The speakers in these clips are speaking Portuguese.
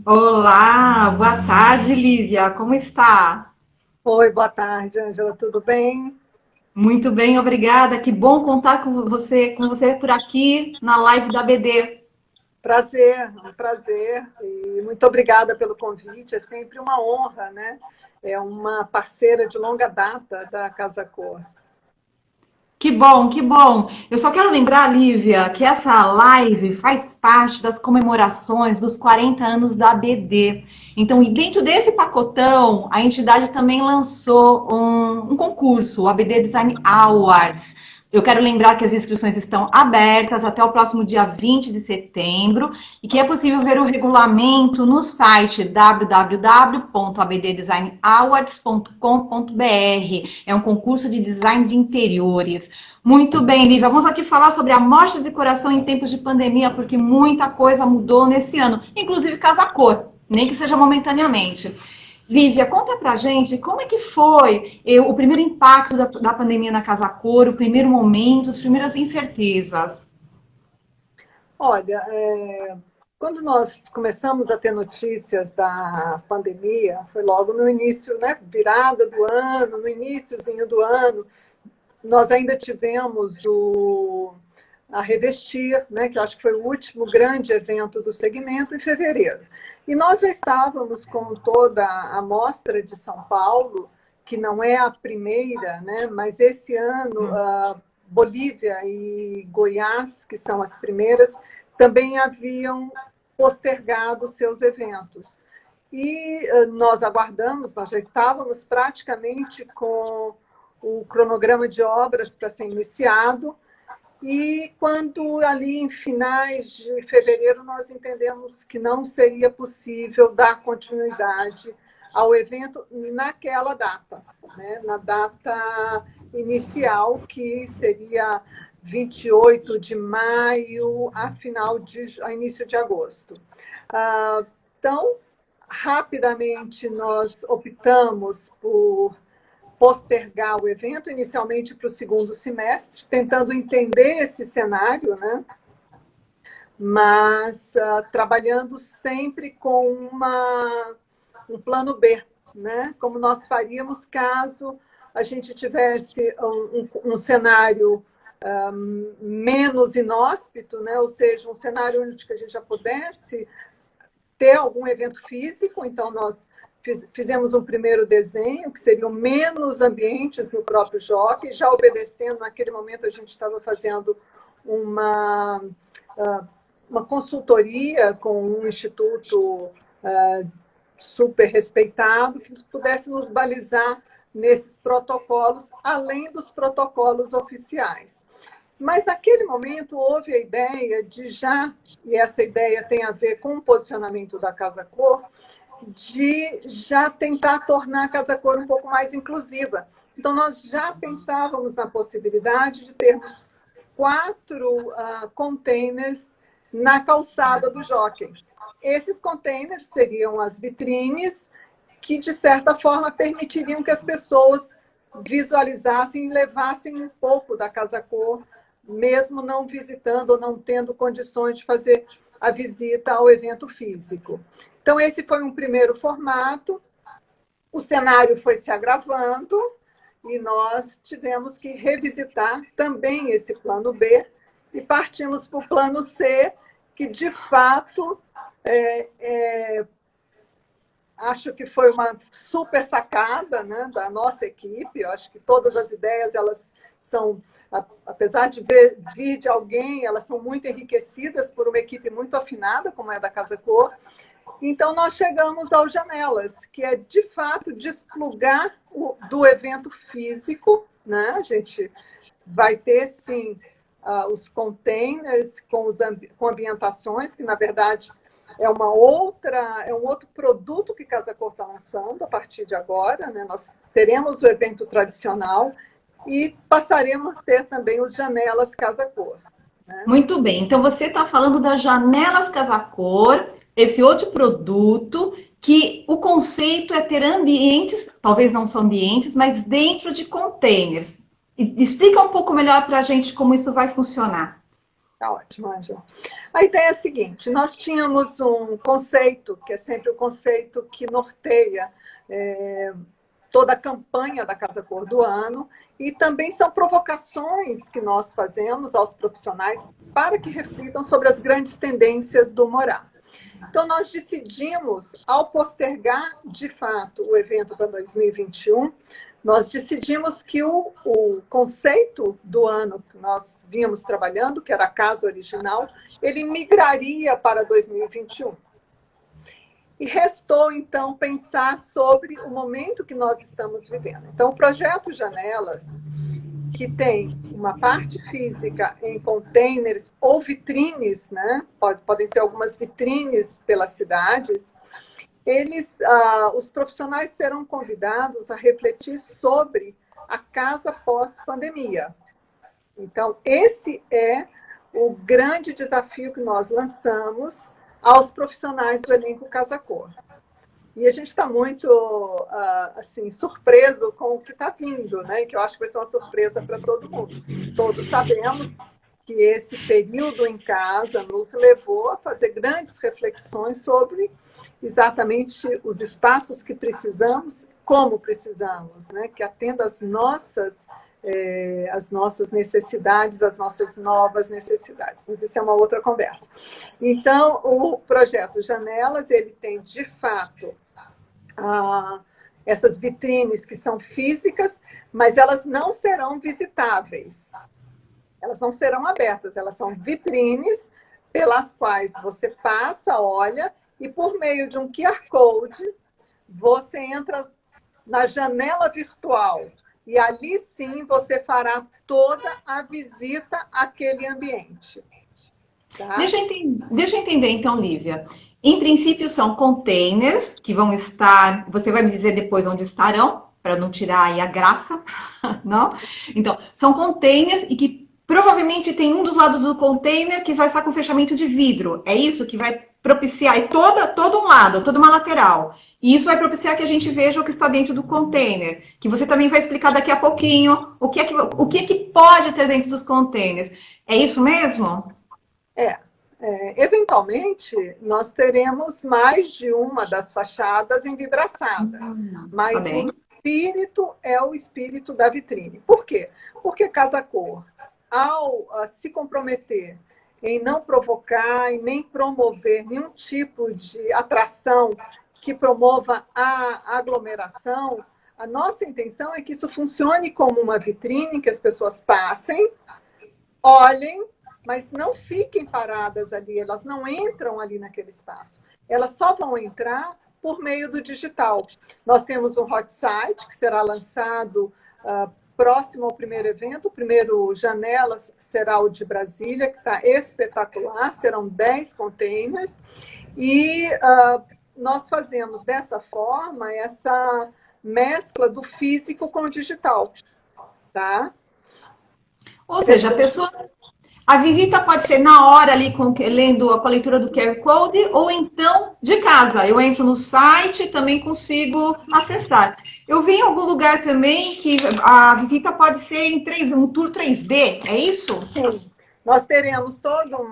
Olá, boa tarde, Lívia. Como está? Oi, boa tarde, Ângela, tudo bem? Muito bem, obrigada. Que bom contar com você por aqui na live da BD. Prazer, um prazer e muito obrigada pelo convite. É sempre uma honra, né? É uma parceira de longa data da Casa Cor. Que bom, que bom. Eu só quero lembrar, Lívia, que essa live faz parte das comemorações dos 40 anos da BD. Então, e dentro desse pacotão, a entidade também lançou um concurso, o ABD Design Awards. Eu quero lembrar que as inscrições estão abertas até o próximo dia 20 de setembro e que é possível ver o regulamento no site www.abddesignawards.com.br. É um concurso de design de interiores. Muito bem, Lívia. Vamos aqui falar sobre a morte de coração em tempos de pandemia, porque muita coisa mudou nesse ano, inclusive casa cor, nem que seja momentaneamente. Lívia, conta pra gente como é que foi o primeiro impacto da pandemia na Casa Cor, o primeiro momento, as primeiras incertezas. Olha, quando nós começamos a ter notícias da pandemia, foi logo no início, né? Virada do ano, no iniciozinho do ano, nós ainda tivemos a Revestir, né, que eu acho que foi o último grande evento do segmento, em fevereiro. E nós já estávamos com toda a Mostra de São Paulo, que não é a primeira, né, mas esse ano, Bolívia e Goiás, que são as primeiras, também haviam postergado seus eventos. E nós aguardamos, nós já estávamos praticamente com o cronograma de obras para ser iniciado, e quando ali em finais de fevereiro nós entendemos que não seria possível dar continuidade ao evento naquela data, né? Na data inicial, que seria 28 de maio a início de agosto. Então, rapidamente nós optamos por postergar o evento, inicialmente para o segundo semestre, tentando entender esse cenário, né? Mas trabalhando sempre com um plano B, né? Como nós faríamos caso a gente tivesse um cenário menos inóspito, né? Ou seja, um cenário onde a gente já pudesse ter algum evento físico. Então nós fizemos um primeiro desenho, que seriam menos ambientes no próprio jockey, já obedecendo, naquele momento a gente estava fazendo uma, uma consultoria com um instituto super respeitado, que pudesse nos balizar nesses protocolos, além dos protocolos oficiais. Mas naquele momento houve a ideia de e essa ideia tem a ver com o posicionamento da Casa Cor, de já tentar tornar a Casa Cor um pouco mais inclusiva. Então, nós já pensávamos na possibilidade de termos 4 containers na calçada do Jockey. Esses containers seriam as vitrines que, de certa forma, permitiriam que as pessoas visualizassem e levassem um pouco da Casa Cor, mesmo não visitando ou não tendo condições de fazer a visita ao evento físico. Então, esse foi um primeiro formato. O cenário foi se agravando e nós tivemos que revisitar também esse plano B e partimos para o plano C, que, de fato, acho que foi uma super sacada, né, da nossa equipe. Eu acho que todas as ideias, elas são, apesar de vir de alguém, elas são muito enriquecidas por uma equipe muito afinada, como é a da Casa Cor. Então, nós chegamos ao Janelas, que é, de fato, desplugar do evento físico, né? A gente vai ter, sim, os containers com ambientações, que, na verdade, é um outro produto que Casa Cor está lançando a partir de agora, né? Nós teremos o evento tradicional e passaremos a ter também os Janelas Casa Cor, né? Muito bem. Então você está falando das janelas Casa Cor, esse outro produto que o conceito é ter ambientes, talvez não são ambientes, mas dentro de containers. Explica um pouco melhor para a gente como isso vai funcionar. Tá ótimo, Ângela. A ideia é a seguinte: nós tínhamos um conceito, que é sempre o conceito que norteia toda a campanha da Casa Cor do ano, e também são provocações que nós fazemos aos profissionais para que reflitam sobre as grandes tendências do morar. Então, nós decidimos, ao postergar, de fato, o evento para 2021, nós decidimos que o conceito do ano que nós vínhamos trabalhando, que era a casa original, ele migraria para 2021. E restou, então, pensar sobre o momento que nós estamos vivendo. Então, o projeto Janelas, que tem uma parte física em containers ou vitrines, né? Podem ser algumas vitrines pelas cidades, os profissionais serão convidados a refletir sobre a casa pós-pandemia. Então, esse é o grande desafio que nós lançamos aos profissionais do elenco Casa Cor. E a gente está muito assim, surpreso com o que está vindo, né? Que eu acho que vai ser uma surpresa para todo mundo. Todos sabemos que esse período em casa nos levou a fazer grandes reflexões sobre exatamente os espaços que precisamos, como precisamos, né? Que atenda às nossas necessidades, às nossas novas necessidades. Mas isso é uma outra conversa. Então, o projeto Janelas, ele tem, de fato, essas vitrines que são físicas, mas elas não serão visitáveis. Elas não serão abertas, elas são vitrines pelas quais você passa, olha, e por meio de um QR Code, você entra na janela virtual. E ali sim você fará toda a visita àquele ambiente. Tá? Deixa eu entender então, Lívia. Em princípio são containers que vão estar, você vai me dizer depois onde estarão, para não tirar aí a graça, não? Então, são containers e que provavelmente tem um dos lados do container que vai estar com fechamento de vidro. É isso que vai propiciar, e todo um lado, toda uma lateral. E isso vai propiciar que a gente veja o que está dentro do container, que você também vai explicar daqui a pouquinho o que é que pode ter dentro dos containers. É isso mesmo? Eventualmente, nós teremos mais de uma das fachadas envidraçada, mas o espírito é o espírito da vitrine. Por quê? Porque Casa Cor, ao se comprometer em não provocar e nem promover nenhum tipo de atração que promova a aglomeração, a nossa intenção é que isso funcione como uma vitrine, que as pessoas passem, olhem, mas não fiquem paradas ali, elas não entram ali naquele espaço. Elas só vão entrar por meio do digital. Nós temos um hot site que será lançado próximo ao primeiro evento. O primeiro Janelas será o de Brasília, que está espetacular, serão 10 containers. E nós fazemos dessa forma essa mescla do físico com o digital. Tá? Ou seja, a visita pode ser na hora ali com a leitura do QR Code, ou então de casa. Eu entro no site e também consigo acessar. Eu vi em algum lugar também que a visita pode ser em um tour 3D, é isso? Sim. Nós teremos todo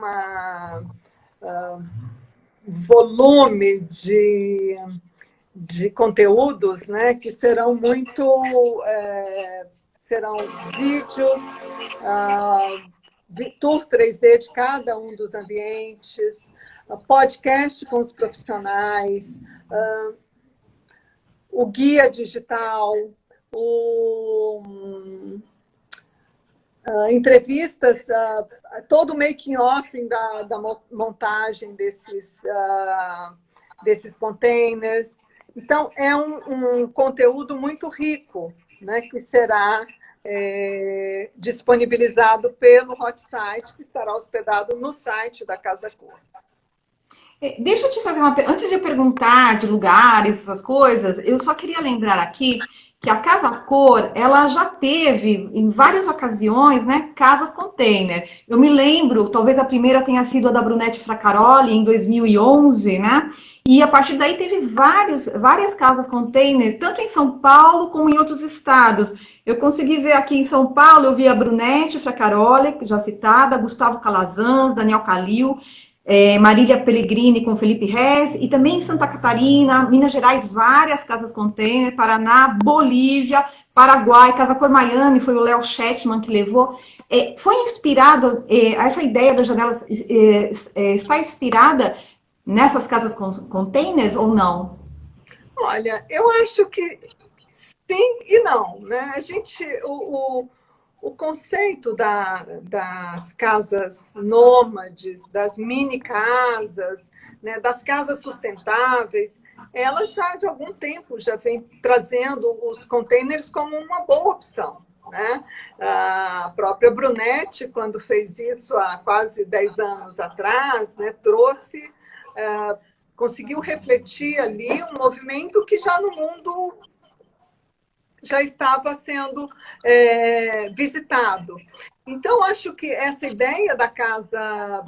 volume de conteúdos, né, que serão muito... serão vídeos... tour 3D de cada um dos ambientes, podcast com os profissionais, o guia digital, entrevistas, todo o making-off da montagem desses containers. Então, é um conteúdo muito rico, né, que será disponibilizado pelo hot site, que estará hospedado no site da Casa Cor. Deixa eu te fazer antes de eu perguntar de lugares, essas coisas, eu só queria lembrar aqui que a Casa Cor, ela já teve, em várias ocasiões, né, casas container. Eu me lembro, talvez a primeira tenha sido a da Brunete Fracaroli, em 2011, né? E a partir daí teve várias casas container, tanto em São Paulo como em outros estados. Eu consegui ver aqui em São Paulo, eu vi a Brunete Fracaroli, já citada, Gustavo Calazans, Daniel Calil, Marília Pellegrini com Felipe Rez, e também em Santa Catarina, Minas Gerais, várias casas container, Paraná, Bolívia, Paraguai, Casa Cor Miami, foi o Léo Shetman que levou. Foi inspirado, essa ideia das janelas está inspirada nessas casas containers ou não? Olha, eu acho que sim e não, né? O conceito das casas nômades, das mini casas, né, das casas sustentáveis, ela já de algum tempo já vem trazendo os containers como uma boa opção. Né? A própria Brunete, quando fez isso há quase 10 anos atrás, né, trouxe, conseguiu refletir ali um movimento que já no mundo já estava sendo visitado. Então, acho que essa ideia da casa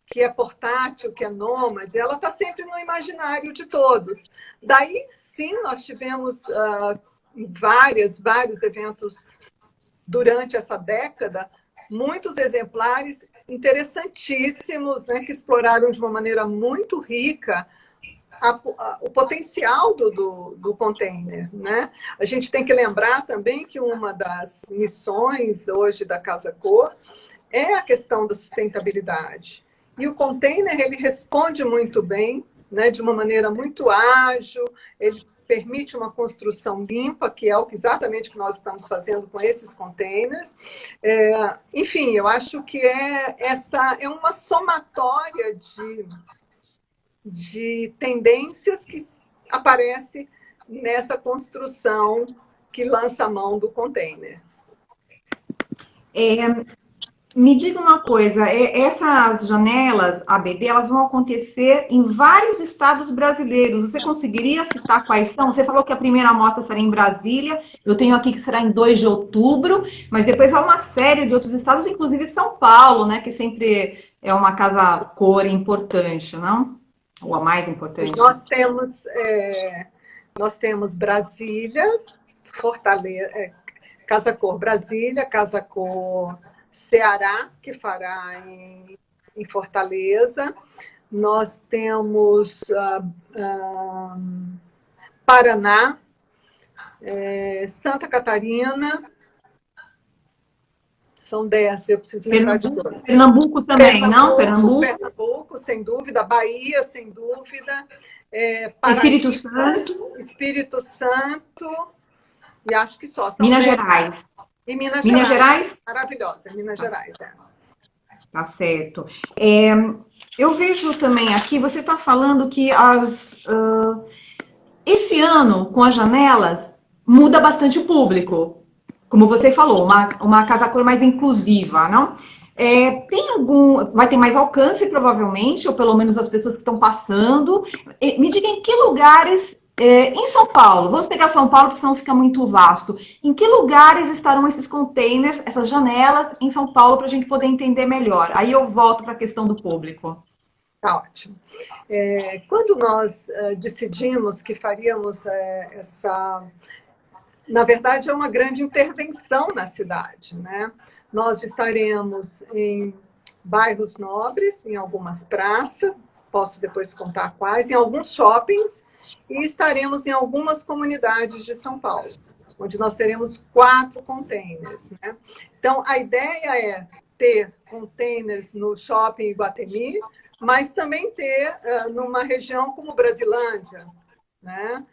que é portátil, que é nômade, ela está sempre no imaginário de todos. Daí, sim, nós tivemos vários eventos durante essa década, muitos exemplares interessantíssimos, né, que exploraram de uma maneira muito rica o potencial do container. Né? A gente tem que lembrar também que uma das missões hoje da Casa Cor é a questão da sustentabilidade. E o container, ele responde muito bem, né, de uma maneira muito ágil, ele permite uma construção limpa, que é exatamente o que nós estamos fazendo com esses containers. Enfim, eu acho que essa é uma somatória de tendências que aparece nessa construção que lança a mão do container. Me diga uma coisa, essas janelas ABD, elas vão acontecer em vários estados brasileiros. Você conseguiria citar quais são? Você falou que a primeira amostra será em Brasília, eu tenho aqui que será em 2 de outubro, mas depois há uma série de outros estados, inclusive São Paulo, né, que sempre é uma casa cor importante, não? Ou a mais importante. Nós temos Brasília, Fortaleza, Casa Cor Brasília, Casa Cor Ceará, que fará em Fortaleza. Nós temos Paraná, Santa Catarina. São 10, eu preciso lembrar de todos. Pernambuco também, não? Pernambuco, sem dúvida. Bahia, sem dúvida. Espírito Santo. Espírito Santo. E acho que só. São Minas Gerais. E Minas Gerais? Maravilhosa, Minas Gerais. Tá certo. Eu vejo também aqui, você está falando que esse ano, com as janelas, muda bastante o público. Como você falou, uma casa cor mais inclusiva, não? Vai ter mais alcance, provavelmente, ou pelo menos as pessoas que estão passando. Me diga em que lugares, em São Paulo, vamos pegar São Paulo, porque senão fica muito vasto. Em que lugares estarão esses containers, essas janelas em São Paulo, para a gente poder entender melhor? Aí eu volto para a questão do público. Tá ótimo. Quando nós decidimos que faríamos na verdade, é uma grande intervenção na cidade, né? Nós estaremos em bairros nobres, em algumas praças, posso depois contar quais, em alguns shoppings, e estaremos em algumas comunidades de São Paulo, onde nós teremos 4 containers. Né? Então, a ideia é ter containers no shopping Iguatemi, mas também ter numa região como Brasilândia, né?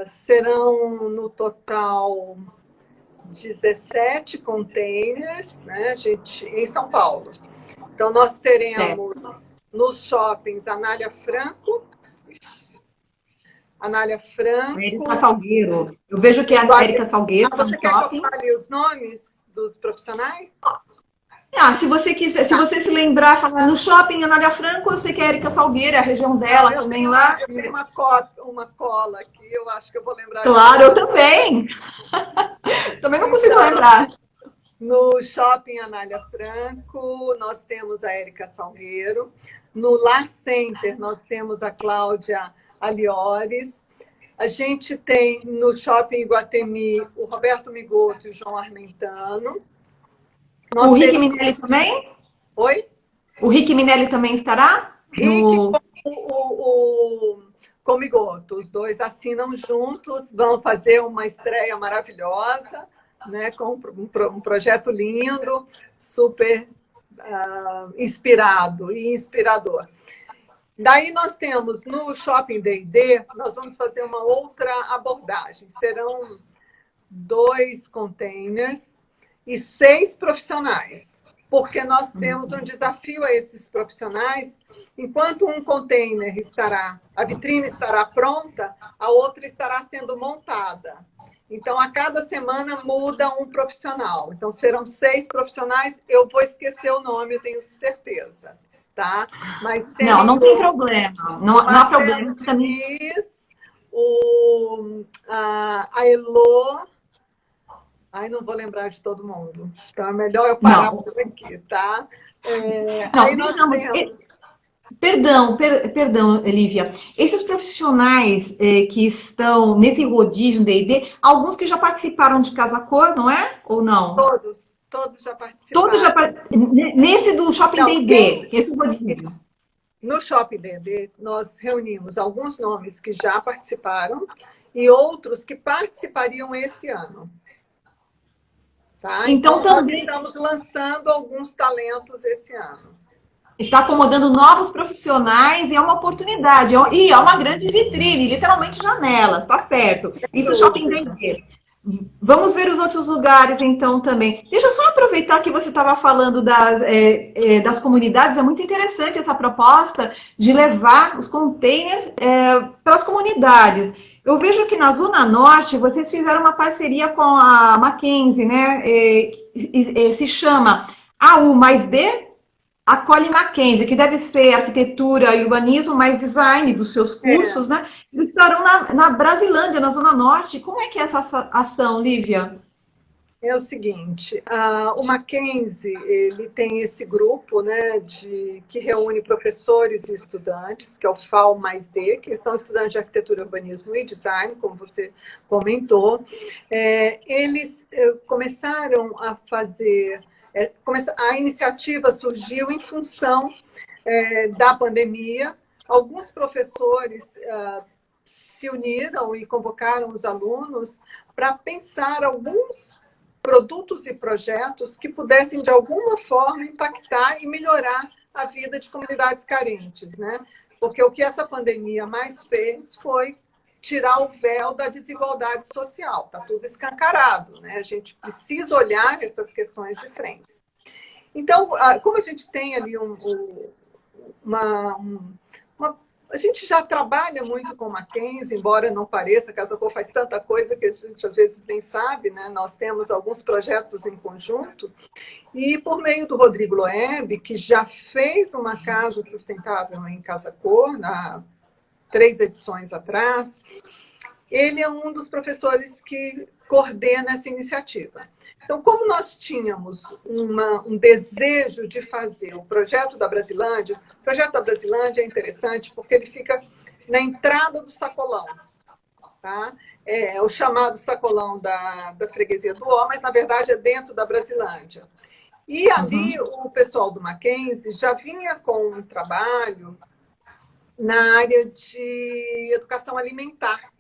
Serão, no total, 17 containers, né, em São Paulo. Então, nós teremos nos shoppings Anália Franco. Érica Salgueiro. Eu vejo que é a Érica Salgueiro. Você quer que eu fale os nomes dos profissionais? Ah, se você quiser, se você se lembrar, falar no shopping Anália Franco, eu sei que a Érica Salgueira, a região dela também lá. Eu tenho uma cola aqui, eu acho que eu vou lembrar de Claro, eu tudo. também. Também não consigo Então, lembrar. no Shopping Anália Franco, nós temos a Érica Salgueiro. No Lar Center, nós temos a Cláudia Aliores. A gente tem no Shopping Iguatemi o Roberto Migoto e o João Armentano. O Nós Rick teremos... Minelli também? Oi? O Rick Minelli também estará? Rick No... com o Migoto. Os dois assinam juntos, vão fazer uma estreia maravilhosa, né, com um projeto lindo, super inspirado e inspirador. Daí nós temos no Shopping D&D, nós vamos fazer uma outra abordagem. Serão 2 containers e 6 profissionais, porque nós temos um desafio a esses profissionais. Enquanto um container estará, a vitrine estará pronta, a outra estará sendo montada. Então, a cada semana muda um profissional. Então, serão 6 profissionais. Eu vou esquecer o nome, eu tenho certeza. Tá? Mas tem não tem problema. Não há problema. Diniz, a Elô. Ai, não vou lembrar de todo mundo. Então, é melhor eu parar por aqui, tá? Aí nós temos... Perdão, Lívia. Esses profissionais que estão nesse rodízio D&D, alguns que já participaram de Casa Cor, não é? Ou não? Todos já participaram. Nesse do Shopping D&D, esse rodízio. No Shopping D&D, nós reunimos alguns nomes que já participaram e outros que participariam esse ano. Tá? Então também nós estamos lançando alguns talentos esse ano. Está acomodando novos profissionais e é uma oportunidade. E é uma grande vitrine, literalmente janelas, tá certo. Isso Shopping D&D. Vamos ver os outros lugares, então, também. Deixa eu só aproveitar que você estava falando das comunidades. É muito interessante essa proposta de levar os containers para as comunidades. Eu vejo que na Zona Norte, vocês fizeram uma parceria com a Mackenzie, né? Se chama AU mais D, Acolhe Mackenzie, que deve ser arquitetura e urbanismo, mais design dos seus cursos, né? Eles estarão na Brasilândia, na Zona Norte. Como é que é essa ação, Lívia? É o seguinte, o Mackenzie, ele tem esse grupo, né, que reúne professores e estudantes, que é o FAO mais D, que são estudantes de arquitetura, urbanismo e design, como você comentou. Eles começaram a fazer... a iniciativa surgiu em função da pandemia. Alguns professores se uniram e convocaram os alunos para pensar alguns produtos e projetos que pudessem, de alguma forma, impactar e melhorar a vida de comunidades carentes, né? Porque o que essa pandemia mais fez foi tirar o véu da desigualdade social. Está tudo escancarado, né? A gente precisa olhar essas questões de frente. Então, como a gente tem ali a gente já trabalha muito com Mackenzie, embora não pareça, Casa Cor faz tanta coisa que a gente às vezes nem sabe, né? Nós temos alguns projetos em conjunto, e por meio do Rodrigo Loeb, que já fez uma casa sustentável em Casa Cor, 3 edições atrás, ele é um dos professores que coordena essa iniciativa. Então, como nós tínhamos um desejo de fazer o projeto da Brasilândia, o projeto da Brasilândia é interessante porque ele fica na entrada do sacolão. Tá? É o chamado sacolão da freguesia do Ó, mas, na verdade, é dentro da Brasilândia. E ali o pessoal do Mackenzie já vinha com um trabalho na área de educação alimentar.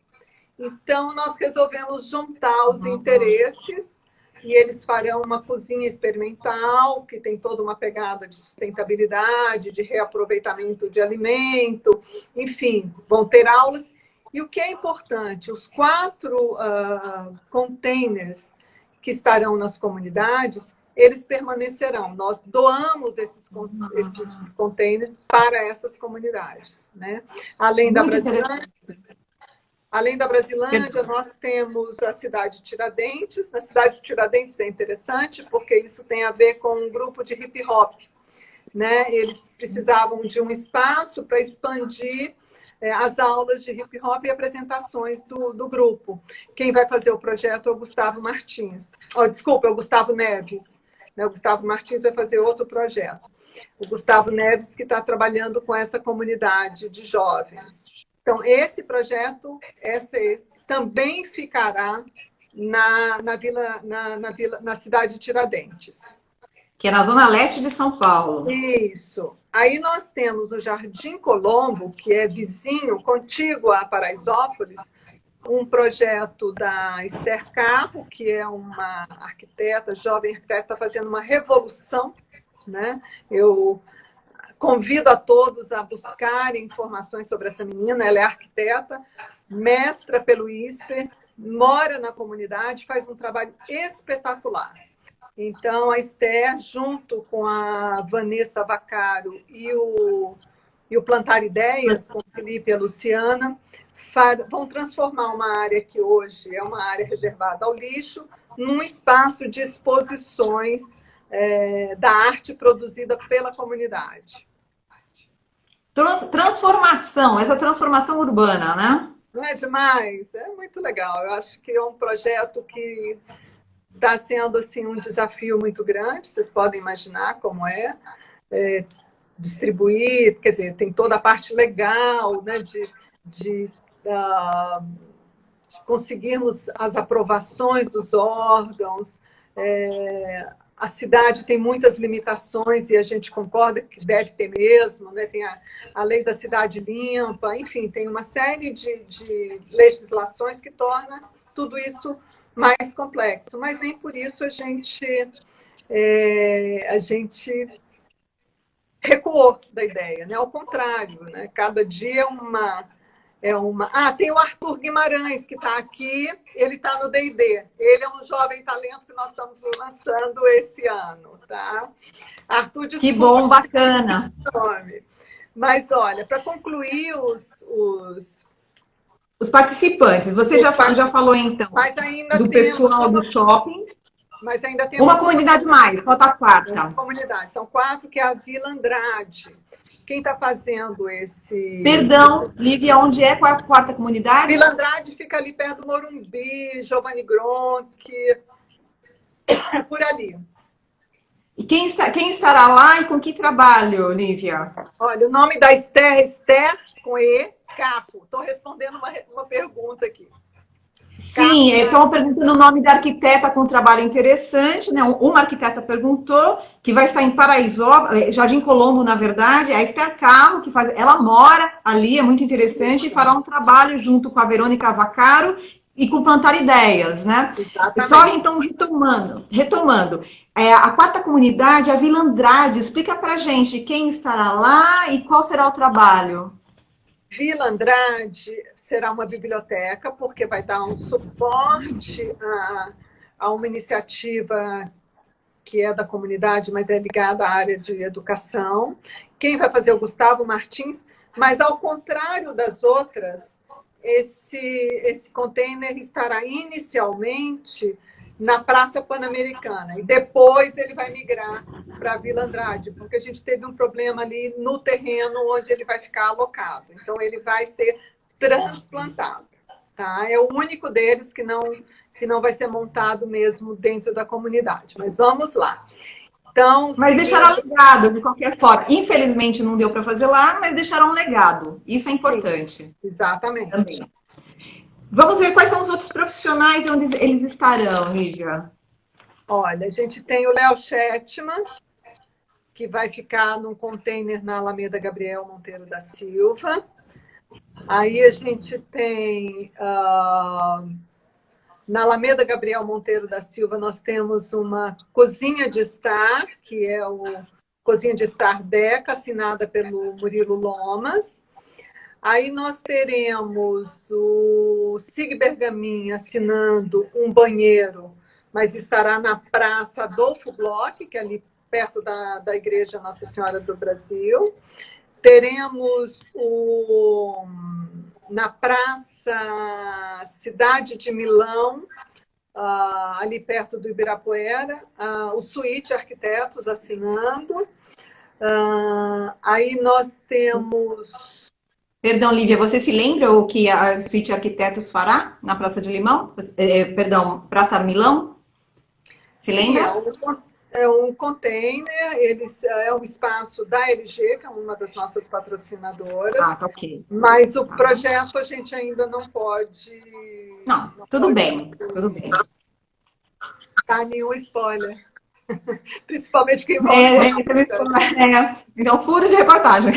Então, nós resolvemos juntar os interesses e eles farão uma cozinha experimental, que tem toda uma pegada de sustentabilidade, de reaproveitamento de alimento, enfim, vão ter aulas. E o que é importante, os 4 containers que estarão nas comunidades, eles permanecerão. Nós doamos esses containers para essas comunidades, né? Além da Brasilândia, Além da Brasilândia, nós temos a cidade de Tiradentes. Na cidade de Tiradentes é interessante, porque isso tem a ver com um grupo de hip hop, né? Eles precisavam de um espaço para expandir as aulas de hip hop e apresentações do grupo. Quem vai fazer o projeto é o Gustavo Martins. Oh, desculpa, é o Gustavo Neves. Né? O Gustavo Martins vai fazer outro projeto. O Gustavo Neves, que está trabalhando com essa comunidade de jovens. Então, esse projeto também ficará na cidade de Tiradentes. Que é na zona leste de São Paulo. Isso. Aí nós temos o Jardim Colombo, que é vizinho, contíguo a Paraisópolis, um projeto da Esther Carro, que é uma arquiteta, jovem arquiteta, está fazendo uma revolução, né? Eu convido a todos a buscarem informações sobre essa menina. Ela é arquiteta, mestra pelo ISPER, mora na comunidade, faz um trabalho espetacular. Então, a Esther, junto com a Vanessa Vaccaro e o Plantar Ideias, com o Felipe e a Luciana, vão transformar uma área que hoje é uma área reservada ao lixo num espaço de exposições da arte produzida pela comunidade. Transformação, essa transformação urbana, né? Não é demais? É muito legal. Eu acho que é um projeto que está sendo assim, um desafio muito grande, vocês podem imaginar como distribuir, quer dizer, tem toda a parte legal, né, de conseguirmos as aprovações dos órgãos. A cidade tem muitas limitações e a gente concorda que deve ter mesmo, né? Tem a lei da cidade limpa, enfim, tem uma série de legislações que torna tudo isso mais complexo, mas nem por isso a gente recuou da ideia, né? Ao contrário, né? Cada dia é uma... Ah, tem o Arthur Guimarães, que está aqui, ele está no D&D. Ele é um jovem talento que nós estamos lançando esse ano, tá? Arthur, desculpa. Que bom, bacana. Mas, olha, para concluir os participantes, você já falou, então, mas ainda do pessoal do shopping. Mas ainda temos uma comunidade mais, falta a quarta. Uma comunidade, são 4, que é a Vila Andrade. Quem está fazendo esse... Perdão, Lívia, onde é? Qual é a quarta comunidade? Vila Andrade fica ali perto do Morumbi, Giovanni Gronchi, por ali. E quem estará lá e com que trabalho, Lívia? Olha, o nome da Esther é Esther, com E, Capo. Estou respondendo uma pergunta aqui. Sim, estão perguntando o nome da arquiteta com um trabalho interessante, né? Uma arquiteta perguntou, que vai estar em Paraisópolis, Jardim Colombo, na verdade, a Esther Carro, ela mora ali, é muito interessante, e fará um trabalho junto com a Verônica Vaccaro e com Plantar Ideias, né? Exatamente. Só então, retomando, a quarta comunidade, a Vila Andrade, explica pra gente quem estará lá e qual será o trabalho. Vila Andrade será uma biblioteca, porque vai dar um suporte a uma iniciativa que é da comunidade, mas é ligada à área de educação. Quem vai fazer é o Gustavo Martins, mas ao contrário das outras, esse container estará inicialmente na Praça Pan-Americana, e depois ele vai migrar para a Vila Andrade, porque a gente teve um problema ali no terreno onde ele vai ficar alocado. Então, ele vai ser transplantado. Tá? É o único deles que não vai ser montado mesmo dentro da comunidade. Mas vamos lá. Então, mas deixará legado, de qualquer forma. Infelizmente, não deu para fazer lá, mas deixará um legado. Isso é importante. Sim, exatamente. Também. Vamos ver quais são os outros profissionais e onde eles estarão, Lívia. Olha, a gente tem o Léo Shetman, que vai ficar num container na Alameda Gabriel Monteiro da Silva. Aí a gente tem, na Alameda Gabriel Monteiro da Silva, nós temos uma cozinha de estar, que é o Cozinha de Estar Deca, assinada pelo Murilo Lomas. Aí nós teremos o Sig Bergamin assinando um banheiro, mas estará na Praça Adolfo Bloch, que é ali perto da Igreja Nossa Senhora do Brasil. Teremos o na Praça Cidade de Milão, ali perto do Ibirapuera, o Suíte Arquitetos assinando. Aí nós temos... Perdão, Lívia, você se lembra o que a Suíte Arquitetos fará na Praça de Limão? Perdão, Praça Milão? Se Sim, lembra? é um container, é um espaço da LG, que é uma das nossas patrocinadoras, Tá ok. mas o Tá. projeto a gente ainda não pode... Não, Não tudo pode bem, tudo bem. dar nenhum spoiler. Principalmente quem envolve Então, furo de reportagem.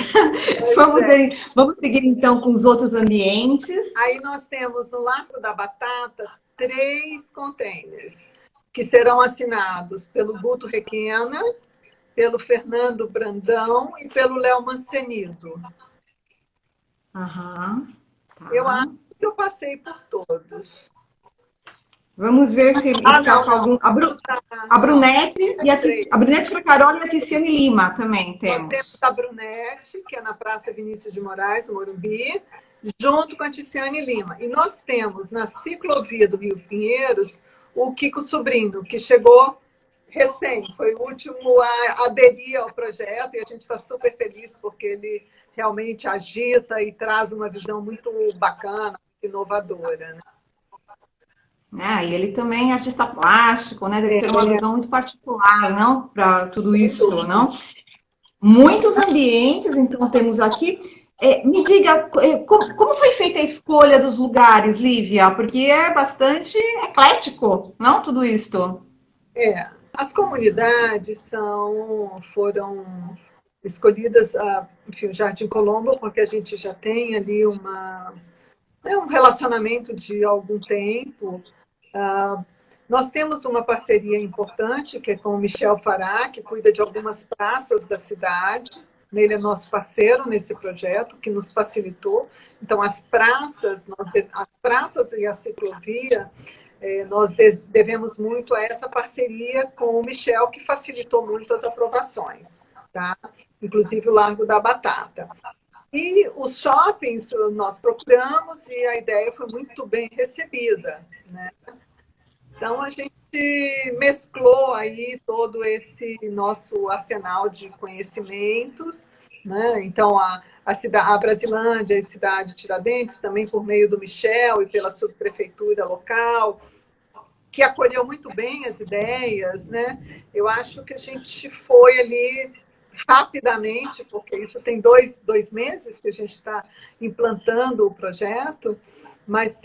Vamos seguir então com os outros ambientes. Aí nós temos no Largo da Batata 3 containers que serão assinados pelo Guto Requena, pelo Fernando Brandão e pelo Léo Mancenido. Aham, tá. Eu acho que eu passei por todos. Vamos ver se está com algum. A Brunete Não. a Brunete Fracaroli e a Ticiane Lima também Nós temos. temos a Brunete, que é na Praça Vinícius de Moraes, no Morumbi, junto com a Ticiane Lima. E nós temos na ciclovia do Rio Pinheiros o Kiko Sobrinho, que chegou recém, foi o último a aderir ao projeto, e a gente está super feliz porque ele realmente agita e traz uma visão muito bacana, inovadora. E ele também é artista plástico, né? Deve ter uma visão muito particular, não? Para tudo isso, não? Muitos ambientes, então, temos aqui. Me diga, como foi feita a escolha dos lugares, Lívia? Porque é bastante eclético, não? Tudo isso. As comunidades foram escolhidas, enfim, o Jardim Colombo, porque a gente já tem ali um relacionamento de algum tempo. Nós temos uma parceria importante, que é com o Michel Fará, que cuida de algumas praças da cidade. Ele é nosso parceiro nesse projeto, que nos facilitou. Então, as praças e a ciclovia, nós devemos muito a essa parceria com o Michel, que facilitou muito as aprovações, tá? Inclusive o Largo da Batata. E os shoppings nós procuramos e a ideia foi muito bem recebida, né? Então, a gente mesclou aí todo esse nosso arsenal de conhecimentos, né? Então, a Brasilândia e Cidade Tiradentes, também por meio do Michel e pela subprefeitura local, que acolheu muito bem as ideias, né? Eu acho que a gente foi ali rapidamente, porque isso tem dois meses que a gente está implantando o projeto, mas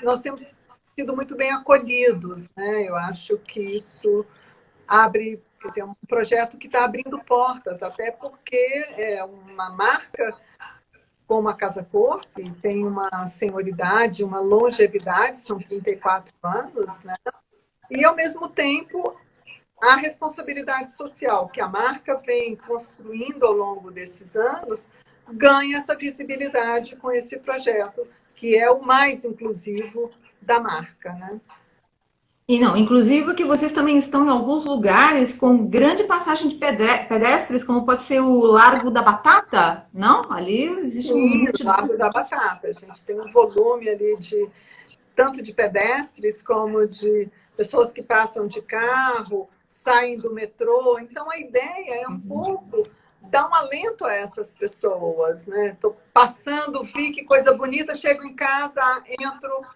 nós temos sido muito bem acolhidos, né? Eu acho que isso abre, quer dizer, um projeto que está abrindo portas, até porque é uma marca como a Casa Cor, que tem uma senioridade, uma longevidade, são 34 anos, né? E, ao mesmo tempo, a responsabilidade social que a marca vem construindo ao longo desses anos ganha essa visibilidade com esse projeto, que é o mais inclusivo da marca, né? E não, inclusive que vocês também estão em alguns lugares com grande passagem de pedestres, como pode ser o Largo da Batata, não? Ali existe Sim, o Largo da Batata. A gente tem um volume ali tanto de pedestres como de pessoas que passam de carro, saem do metrô. Então, a ideia é um pouco dar um alento a essas pessoas, né? Estou passando, vi que coisa bonita, chego em casa, entro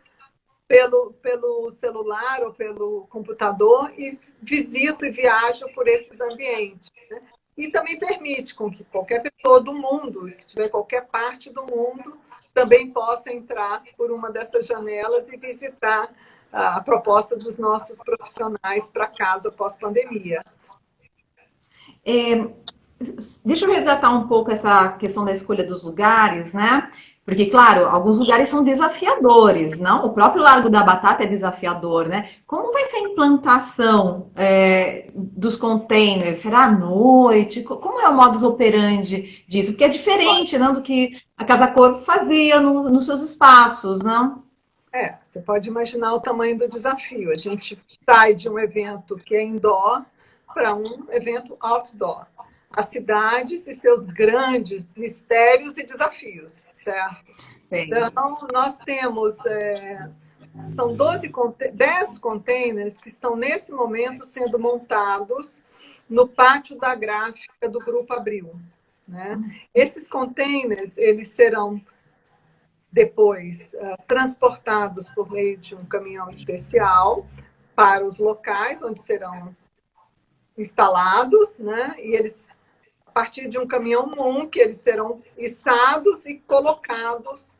pelo celular ou pelo computador e visito e viajo por esses ambientes, né? E também permite com que qualquer pessoa do mundo, que estiver em qualquer parte do mundo, também possa entrar por uma dessas janelas e visitar a proposta dos nossos profissionais para casa pós-pandemia. Deixa eu resgatar um pouco essa questão da escolha dos lugares, né? Porque, claro, alguns lugares são desafiadores, não? O próprio Largo da Batata é desafiador, né? Como vai ser a implantação dos containers? Será à noite? Como é o modus operandi disso? Porque é diferente, não, do que a Casa Cor fazia nos seus espaços, não? Você pode imaginar o tamanho do desafio. A gente sai de um evento que é indoor para um evento outdoor. As cidades e seus grandes mistérios e desafios, certo? Então, nós temos, são 10 containers que estão, nesse momento, sendo montados no pátio da gráfica do Grupo Abril, né? Esses containers, eles serão depois transportados por meio de um caminhão especial para os locais onde serão instalados, né? E eles, a partir de um caminhão MUNC, eles serão içados e colocados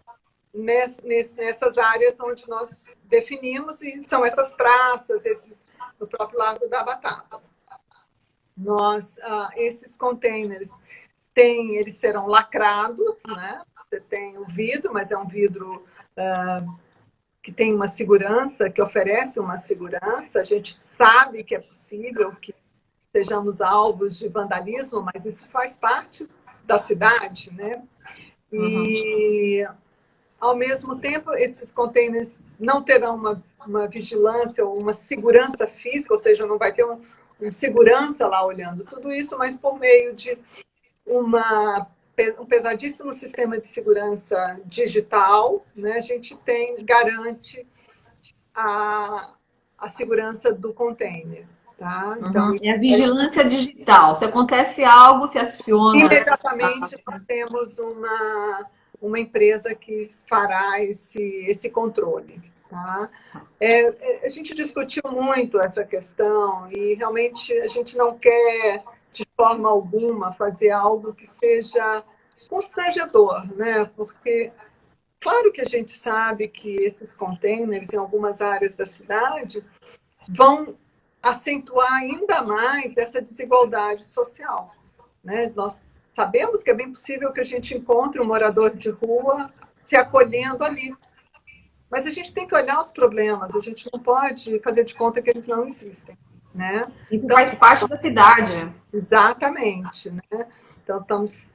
nessas áreas onde nós definimos, e são essas praças, no próprio Largo da Batata. Esses containers eles serão lacrados, né? Você tem o vidro, mas é um vidro que tem uma segurança, que oferece uma segurança. A gente sabe que é possível que sejamos alvos de vandalismo, mas isso faz parte da cidade, né? E, ao mesmo tempo, esses containers não terão uma vigilância ou uma segurança física, ou seja, não vai ter um segurança lá olhando tudo isso, mas por meio de um pesadíssimo sistema de segurança digital, né? A gente garante a segurança do container. Tá? Então, é a vigilância digital. Se acontece algo, se aciona. Imediatamente nós temos uma empresa que fará esse controle. Tá? A gente discutiu muito essa questão e realmente a gente não quer, de forma alguma, fazer algo que seja constrangedor, né? Porque, claro que a gente sabe que esses containers, em algumas áreas da cidade, vão acentuar ainda mais essa desigualdade social, né? Nós sabemos que é bem possível que a gente encontre um morador de rua se acolhendo ali, mas a gente tem que olhar os problemas, a gente não pode fazer de conta que eles não existem, né? Isso faz parte da cidade. Exatamente, né? Então, estamos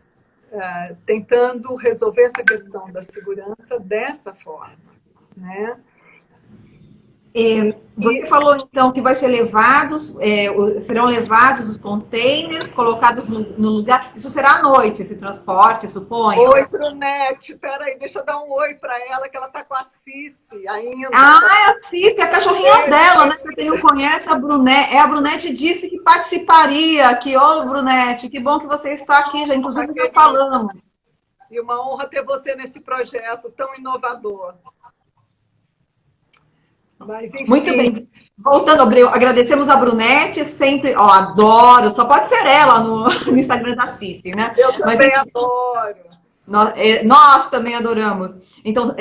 tentando resolver essa questão da segurança dessa forma, né? Você falou, então, que vai ser serão levados os containers, colocados no lugar. Isso será à noite, esse transporte, suponho? Oi, Brunete. Peraí, deixa eu dar um oi para ela, que ela está com a Cici ainda. Ah, é a Cici, a cachorrinha dela, né? Que quem não conhece, a Brunete. A Brunete disse que participaria aqui. Ô, Brunete, que bom que você está aqui, já inclusive já falamos. E uma honra ter você nesse projeto tão inovador. Mas, enfim. Muito bem. Voltando, agradecemos a Brunete, sempre, adoro, só pode ser ela no Instagram da Cici, né? Eu também adoro. Nós também adoramos. Então,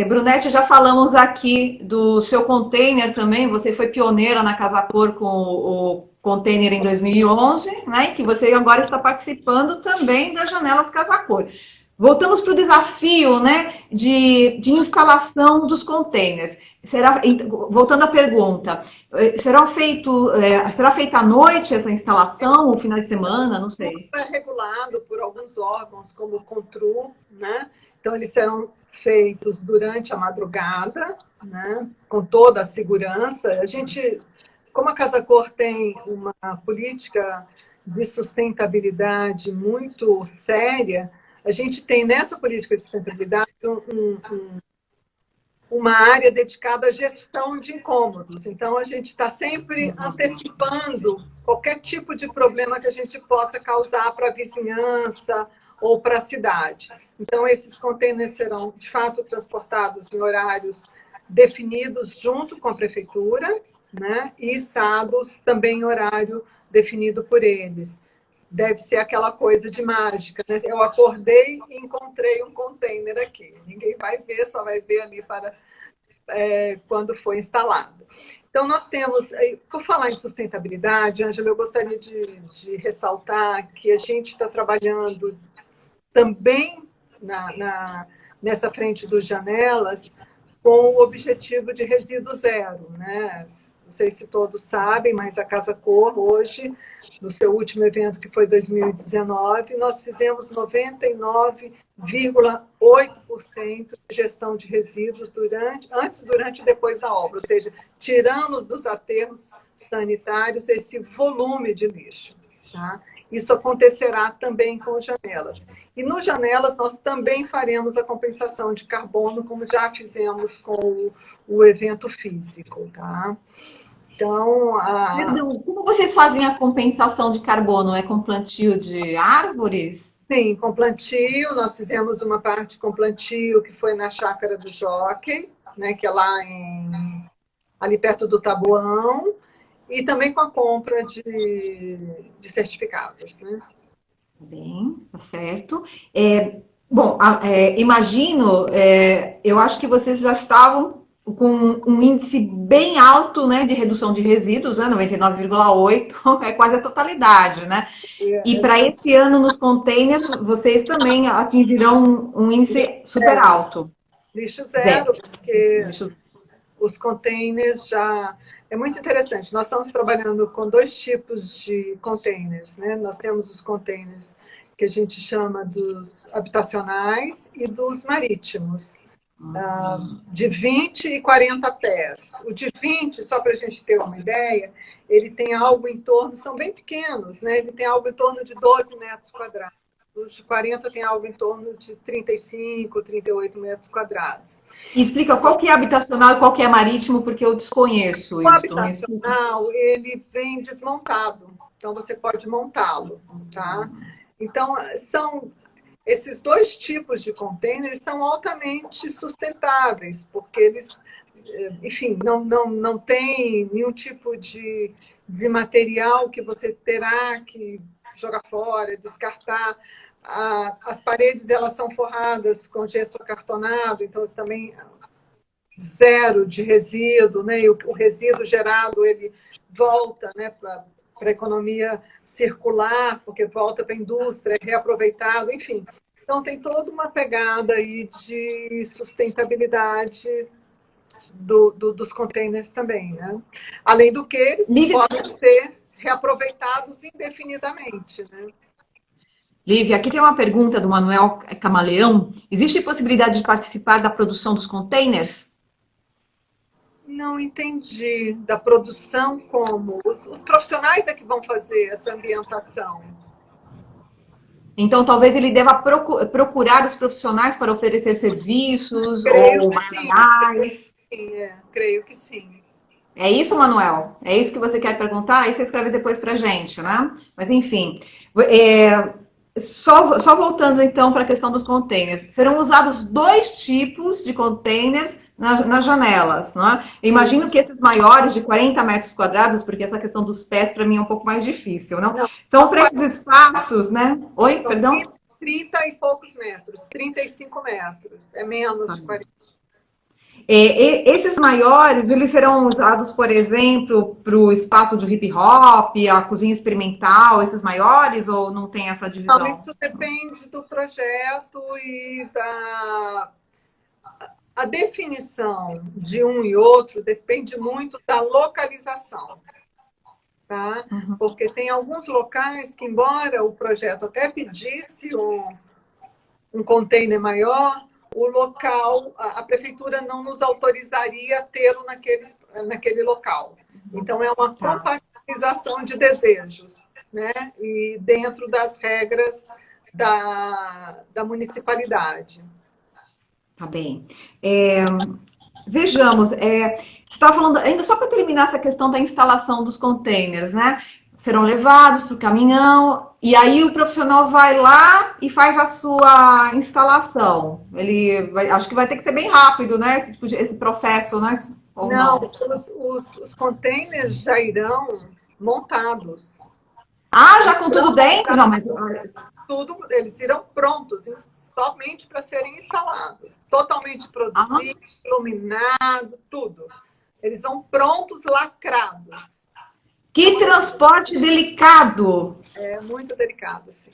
Brunete, já falamos aqui do seu container também, você foi pioneira na Casa Cor com o container em 2011, né? Que você agora está participando também das janelas Casa Cor. Voltamos para o desafio, né, de instalação dos containers. Voltando à pergunta, será feita à noite essa instalação, ou final de semana, não sei? É regulado por alguns órgãos, como o CONTRU, né? Então, eles serão feitos durante a madrugada, né? Com toda a segurança. Como a Casa Cor tem uma política de sustentabilidade muito séria, a gente tem nessa política de sustentabilidade uma área dedicada à gestão de incômodos. Então, a gente está sempre antecipando qualquer tipo de problema que a gente possa causar para a vizinhança ou para a cidade. Então, esses containers serão, de fato, transportados em horários definidos junto com a prefeitura, né? E içados também em horário definido por eles. Deve ser aquela coisa de mágica, né? Eu acordei e encontrei um container aqui. Ninguém vai ver, só vai ver ali quando for instalado. Então, nós temos, por falar em sustentabilidade, Ângela, eu gostaria de ressaltar que a gente está trabalhando também nessa frente dos janelas com o objetivo de resíduo zero, né? Não sei se todos sabem, mas a Casa Cor hoje, no seu último evento, que foi 2019, nós fizemos 99,8% de gestão de resíduos antes, durante e depois da obra. Ou seja, tiramos dos aterros sanitários esse volume de lixo. Tá? isso acontecerá também com janelas. E no janelas nós também faremos a compensação de carbono, como já fizemos com o evento físico, tá? Então, Perdão, como vocês fazem a compensação de carbono? É com plantio de árvores? sim, com plantio, nós fizemos uma parte com plantio que foi na Chácara do Jockey, né, que é lá ali perto do Taboão, e também com a compra de certificados, né? Bem, tá certo. Bom, imagino, eu acho que vocês já estavam com um índice bem alto, né, de redução de resíduos, né, 99,8, é quase a totalidade, né? E para esse ano nos containers, vocês também atingirão um índice super alto. Lixo Zero. zero, porque Lixo. os containers já... É muito interessante, nós estamos trabalhando com dois tipos de containers, né? Nós temos os containers que a gente chama dos habitacionais e dos marítimos, de 20 e 40 pés. O de 20, só para a gente ter uma ideia, ele tem algo em torno, são bem pequenos, né? Ele tem algo em torno de 12 metros quadrados. Os de 40 tem algo em torno de 35, 38 metros quadrados. E explica qual que é habitacional e qual que é marítimo, porque eu desconheço O isso. habitacional, ele vem desmontado, então você pode montá-lo, tá? Então, esses dois tipos de containers são altamente sustentáveis, porque eles, enfim, não tem nenhum tipo de material que você terá que jogar fora, descartar. As paredes, elas são forradas com gesso acartonado, então também zero de resíduo, né? E o resíduo gerado, ele volta, né, para a economia circular, porque volta para a indústria, é reaproveitado, enfim. Então, tem toda uma pegada aí de sustentabilidade dos containers também, né? Além do que eles podem ser reaproveitados indefinidamente, né? Lívia, aqui tem uma pergunta do Manuel Camaleão. Existe possibilidade de participar da produção dos containers? Não entendi. Da produção como? Os profissionais é que vão fazer essa ambientação. Então, talvez ele deva procurar os profissionais para oferecer serviços Creio ou que sim. materiais. Creio que sim. É isso, Manuel? É isso que você quer perguntar? Aí você escreve depois para a gente, né? Mas, enfim. Só voltando, então, para a questão dos containers. Serão usados dois tipos de containers nas janelas, né? Imagino que esses maiores, de 40 metros quadrados, porque essa questão dos pés, para mim, é um pouco mais difícil, não? São para esses espaços, né? Oi, perdão? 30 e poucos metros, 35 metros. É menos de 40. Esses maiores, eles serão usados, por exemplo, para o espaço de hip hop, a cozinha experimental, esses maiores, ou não tem essa divisão? Não, isso depende do projeto e a definição de um e outro depende muito da localização. Tá? Porque tem alguns locais que, embora o projeto até pedisse um container maior, o local, a prefeitura não nos autorizaria a tê-lo naquele local. Então, é uma compatibilização de desejos, né? E dentro das regras da municipalidade. Tá bem. Vejamos, você estava falando, ainda só para terminar essa questão da instalação dos containers, né? Serão levados para o caminhão, e aí o profissional vai lá e faz a sua instalação. Acho que vai ter que ser bem rápido, né? Esse processo, né? Ou não? Os containers já irão montados. Ah, já com tudo dentro? Não, mas... Tudo, eles irão prontos, somente para serem instalados. Totalmente produzido, iluminado, tudo. Eles vão prontos, lacrados. Que transporte delicado! É muito delicado, sim.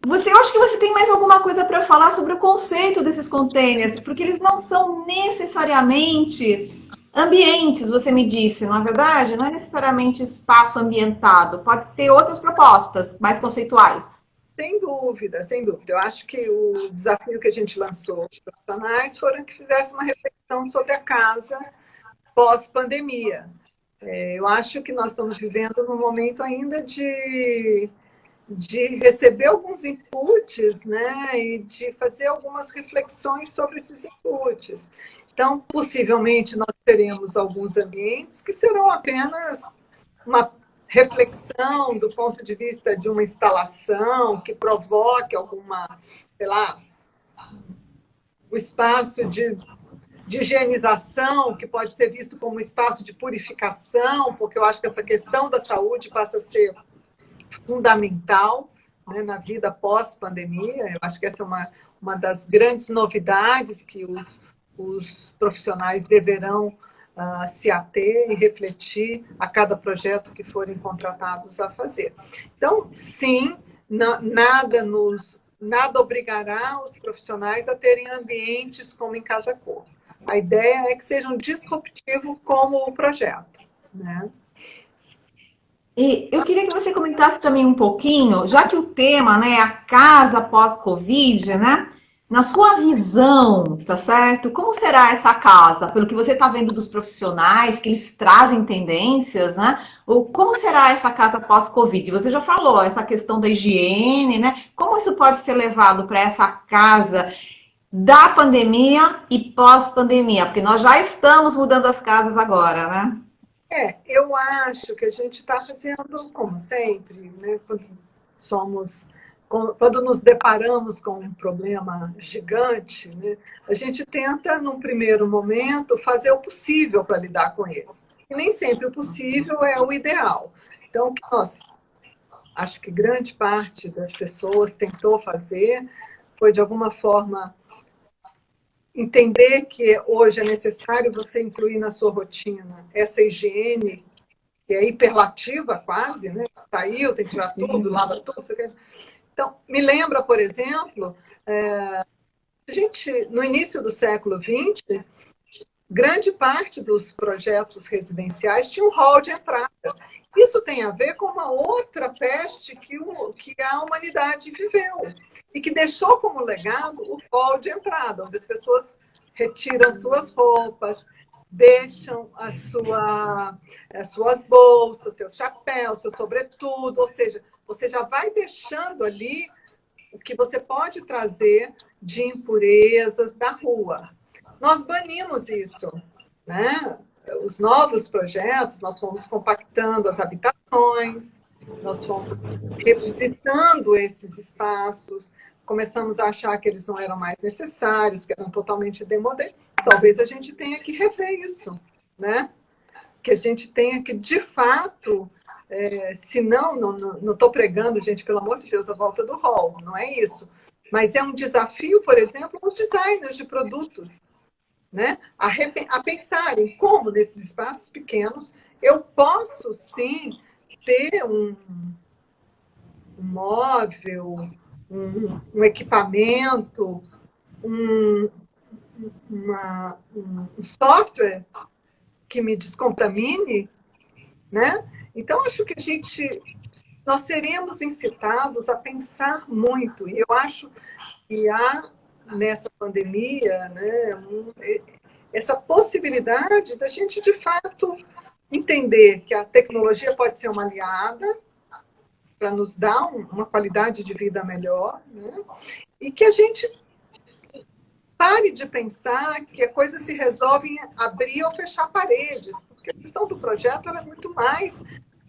Eu acho que você tem mais alguma coisa para falar sobre o conceito desses containers, porque eles não são necessariamente ambientes, você me disse, não é verdade? Não é necessariamente espaço ambientado, pode ter outras propostas mais conceituais. Sem dúvida, sem dúvida. Eu acho que o desafio que a gente lançou aos profissionais foram que fizesse uma reflexão sobre a casa pós-pandemia. Eu acho que nós estamos vivendo num momento ainda de de receber alguns inputs, né, e de fazer algumas reflexões sobre esses inputs. Então, possivelmente, nós teremos alguns ambientes que serão apenas uma reflexão do ponto de vista de uma instalação que provoque alguma, sei lá, o espaço de higienização, que pode ser visto como um espaço de purificação, porque eu acho que essa questão da saúde passa a ser fundamental, né, na vida pós-pandemia. Eu acho que essa é uma das grandes novidades que os profissionais deverão se ater e refletir a cada projeto que forem contratados a fazer. Então, sim, nada obrigará os profissionais a terem ambientes como em Casa Cor. A ideia é que sejam disruptivos como o projeto, né? E eu queria que você comentasse também um pouquinho, já que o tema, né, é a casa pós-Covid, né? Na sua visão, tá certo? Como será essa casa? Pelo que você está vendo dos profissionais, que eles trazem tendências, né? Ou como será essa casa pós-Covid? Você já falou, essa questão da higiene, né? Como isso pode ser levado para essa casa da pandemia e pós-pandemia? Porque nós já estamos mudando as casas agora, né? Eu acho que a gente está fazendo, como sempre, né, quando nos deparamos com um problema gigante, né, a gente tenta, num primeiro momento, fazer o possível para lidar com ele. E nem sempre o possível é o ideal. Então, o que acho que grande parte das pessoas tentou fazer foi, de alguma forma, entender que hoje é necessário você incluir na sua rotina essa higiene, que é hiperlativa quase, né? Saiu, tem que tirar tudo, lava tudo. Então, me lembra, por exemplo, no início do século XX, grande parte dos projetos residenciais tinha um hall de entrada. Isso tem a ver com uma outra peste que a humanidade viveu e que deixou como legado o hall de entrada, onde as pessoas retiram suas roupas, deixam as suas bolsas, seu chapéu, seu sobretudo, ou seja, você já vai deixando ali o que você pode trazer de impurezas da rua. Nós banimos isso, né? Os novos projetos, nós fomos compactando as habitações, nós fomos revisitando esses espaços, começamos a achar que eles não eram mais necessários, que eram totalmente demodé. Talvez a gente tenha que rever isso, né? Que a gente tenha que, de fato, se não estou pregando, gente, pelo amor de Deus, a volta do hall, não é isso. Mas é um desafio, por exemplo, os designers de produtos, né? A pensarem como, nesses espaços pequenos, eu posso, sim, ter um móvel, um equipamento, um software que me descontamine, né? Então, acho que nós seremos incitados a pensar muito, e eu acho que há, nessa pandemia, né, essa possibilidade da gente, de fato, entender que a tecnologia pode ser uma aliada para nos dar uma qualidade de vida melhor, né? E que a gente pare de pensar que a coisa se resolve em abrir ou fechar paredes, porque a questão do projeto é muito mais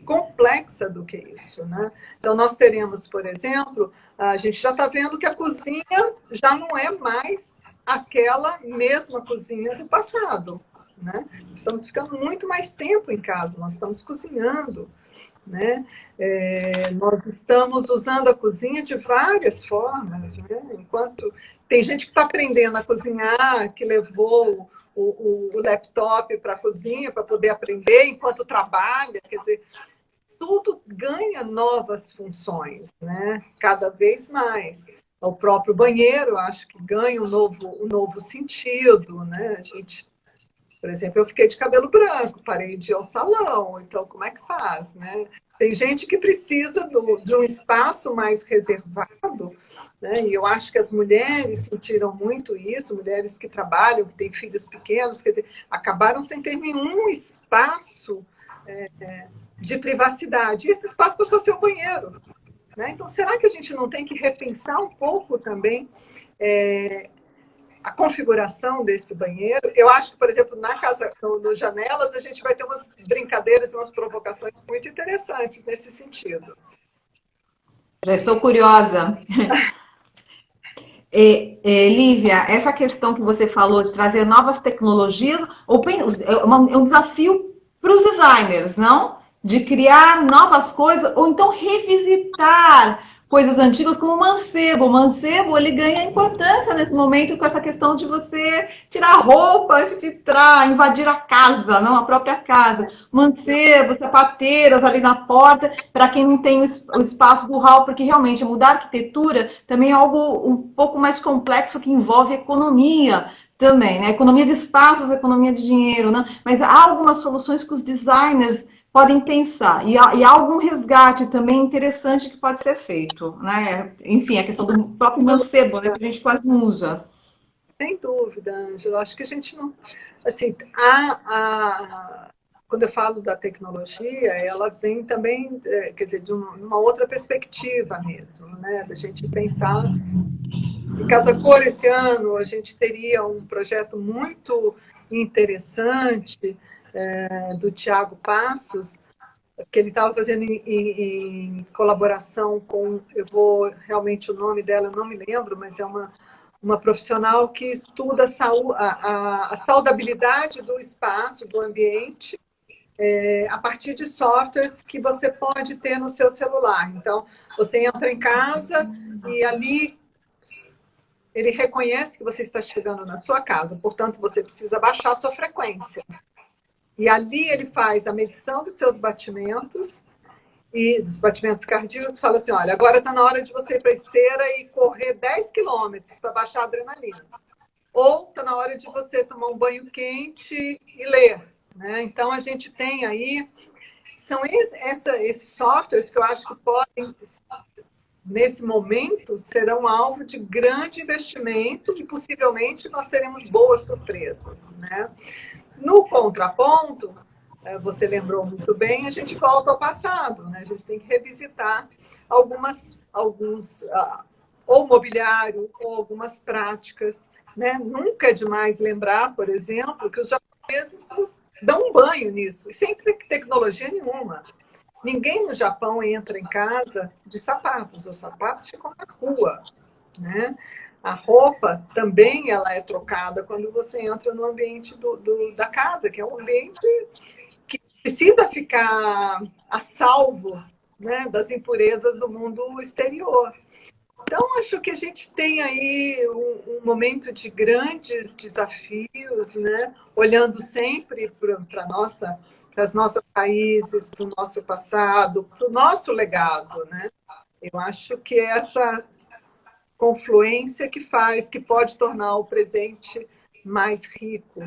complexa do que isso, né? Então, nós teremos, por exemplo, a gente já está vendo que a cozinha já não é mais aquela mesma cozinha do passado, né? Estamos ficando muito mais tempo em casa, nós estamos cozinhando, né? Nós estamos usando a cozinha de várias formas, né? Enquanto tem gente que está aprendendo a cozinhar, que levou o laptop para a cozinha para poder aprender enquanto trabalha, quer dizer, tudo ganha novas funções, né? Cada vez mais. O próprio banheiro, acho que ganha um novo sentido, né? A gente, por exemplo, eu fiquei de cabelo branco, parei de ir ao salão, então como é que faz, né? Tem gente que precisa de um espaço mais reservado, né? E eu acho que as mulheres sentiram muito isso, mulheres que trabalham, que têm filhos pequenos, quer dizer, acabaram sem ter nenhum espaço de privacidade. E esse espaço passou a ser o banheiro, né? Então, será que a gente não tem que repensar um pouco também a configuração desse banheiro? Eu acho que, por exemplo, na casa, no Janelas, a gente vai ter umas brincadeiras e umas provocações muito interessantes nesse sentido. Já estou curiosa. Lívia, essa questão que você falou de trazer novas tecnologias, é um desafio para os designers, não? De criar novas coisas, ou então revisitar coisas antigas como o mancebo. O mancebo, ele ganha importância nesse momento com essa questão de você tirar a roupa, invadir a casa, não a própria casa. Mancebo, sapateiras ali na porta, para quem não tem o espaço do hall, porque realmente mudar a arquitetura também é algo um pouco mais complexo que envolve economia também, né? Economia de espaços, economia de dinheiro, né? Mas há algumas soluções que os designers podem pensar. E há algum resgate também interessante que pode ser feito, né? Enfim, a questão do próprio mancebo, né, que a gente quase não usa. Sem dúvida, Ângela. Acho que a gente não... Assim, quando eu falo da tecnologia, ela vem também, quer dizer, de uma outra perspectiva mesmo, né? Da gente pensar... Em Casa Cor, esse ano, a gente teria um projeto muito interessante do Tiago Passos, que ele estava fazendo em colaboração com, realmente o nome dela eu não me lembro, mas é uma profissional que estuda a saudabilidade do espaço, do ambiente, a partir de softwares que você pode ter no seu celular. Então, você entra em casa e ali ele reconhece que você está chegando na sua casa, portanto, você precisa baixar a sua frequência. E ali ele faz a medição dos seus batimentos e dos batimentos cardíacos, fala assim, olha, agora está na hora de você ir para a esteira e correr 10 quilômetros para baixar a adrenalina. Ou está na hora de você tomar um banho quente e ler, né? Então, a gente tem aí... São esses softwares que eu acho que podem... nesse momento, serão alvo de grande investimento e possivelmente nós teremos boas surpresas, né? No contraponto, você lembrou muito bem, a gente volta ao passado, né? A gente tem que revisitar alguns ou mobiliário ou algumas práticas, né? Nunca é demais lembrar, por exemplo, que os japoneses nos dão um banho nisso, e sem tecnologia nenhuma. Ninguém no Japão entra em casa de sapatos, os sapatos ficam na rua, né? A roupa também ela é trocada quando você entra no ambiente da casa, que é um ambiente que precisa ficar a salvo, né, das impurezas do mundo exterior. Então, acho que a gente tem aí um momento de grandes desafios, né? Olhando sempre para as nossas raízes, para o nosso passado, para o nosso legado, né? Eu acho que é essa confluência que pode tornar o presente mais rico.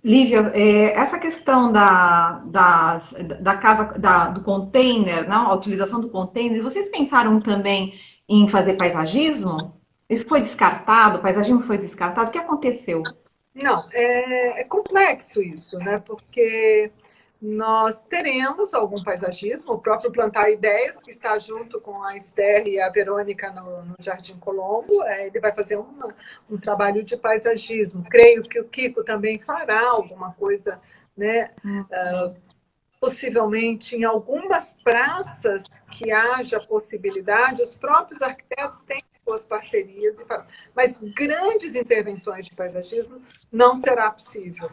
Lívia, essa questão da casa, do container, não? A utilização do container, vocês pensaram também em fazer paisagismo? Isso foi descartado? O paisagismo foi descartado? O que aconteceu? Não, é complexo isso, né? Porque nós teremos algum paisagismo, o próprio Plantar Ideias, que está junto com a Esther e a Verônica no Jardim Colombo, ele vai fazer um trabalho de paisagismo. Creio que o Kiko também fará alguma coisa, né? Possivelmente em algumas praças que haja possibilidade, os próprios arquitetos têm suas parcerias, mas grandes intervenções de paisagismo não será possível.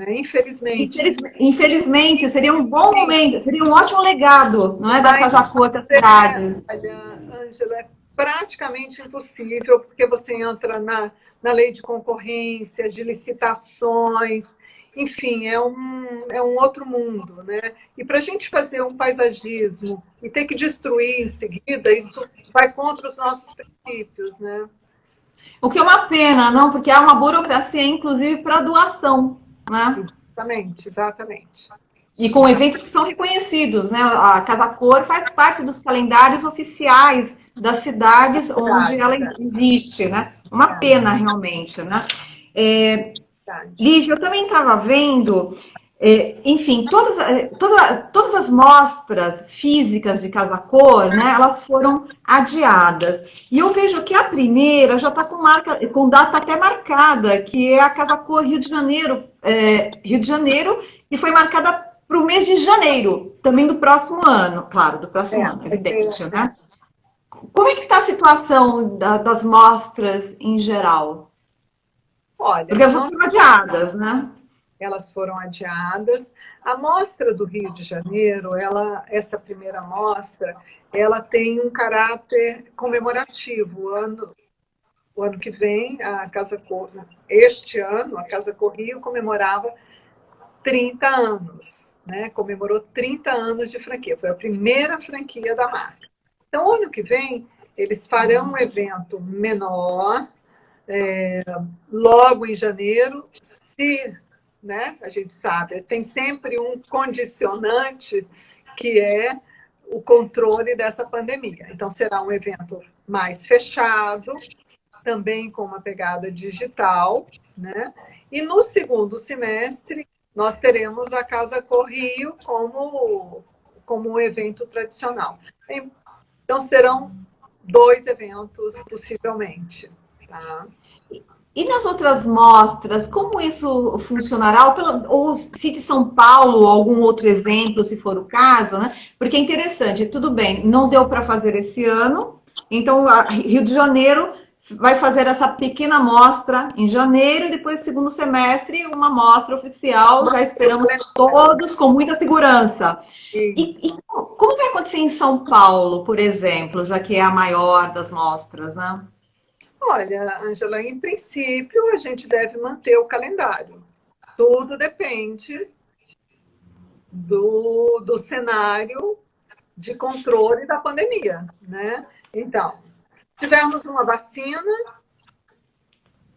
Infelizmente. Infelizmente, seria um bom momento, seria um ótimo legado, não é, da Casa Cor da cidade. Olha, Ângela, é praticamente impossível, porque você entra na lei de concorrência, de licitações, enfim, é um outro mundo, né? E para a gente fazer um paisagismo e ter que destruir em seguida, isso vai contra os nossos princípios, né? O que é uma pena, não? Porque há uma burocracia, inclusive, para doação. Né? Exatamente. E com eventos que são reconhecidos, né? A Casa Cor faz parte dos calendários oficiais das cidades onde ela existe, né? Uma pena, realmente, né? Lívia, eu também estava vendo Enfim, todas as mostras físicas de Casa Cor, né, elas foram adiadas. E eu vejo que a primeira já está com data até marcada, que é a Casa Cor Rio de Janeiro, e foi marcada para o mês de janeiro, também do próximo ano, claro, do próximo ano, evidente, né? Como é que está a situação das mostras em geral? Olha, Porque elas já foram adiadas, né? Elas foram adiadas. A mostra do Rio de Janeiro, essa primeira mostra, ela tem um caráter comemorativo. O ano que vem, este ano, a Casa Cor Rio comemorava 30 anos, né? Comemorou 30 anos de franquia. Foi a primeira franquia da marca. Então, ano que vem, eles farão um evento menor, logo em janeiro, se, né, a gente sabe, tem sempre um condicionante que é o controle dessa pandemia. Então, será um evento mais fechado, também com uma pegada digital, né? E no segundo semestre, nós teremos a Casa Cor Rio como um evento tradicional. Então, serão 2 eventos, possivelmente. Tá? E nas outras mostras, como isso funcionará? Ou se de São Paulo, ou algum outro exemplo, se for o caso, né? Porque é interessante, tudo bem, não deu para fazer esse ano, então Rio de Janeiro vai fazer essa pequena mostra em janeiro, e depois, segundo semestre, uma mostra oficial, já esperamos todos com muita segurança. E como vai acontecer em São Paulo, por exemplo, já que é a maior das mostras, né? Olha, Ângela, em princípio, a gente deve manter o calendário. Tudo depende do cenário de controle da pandemia, né? Então, se tivermos uma vacina,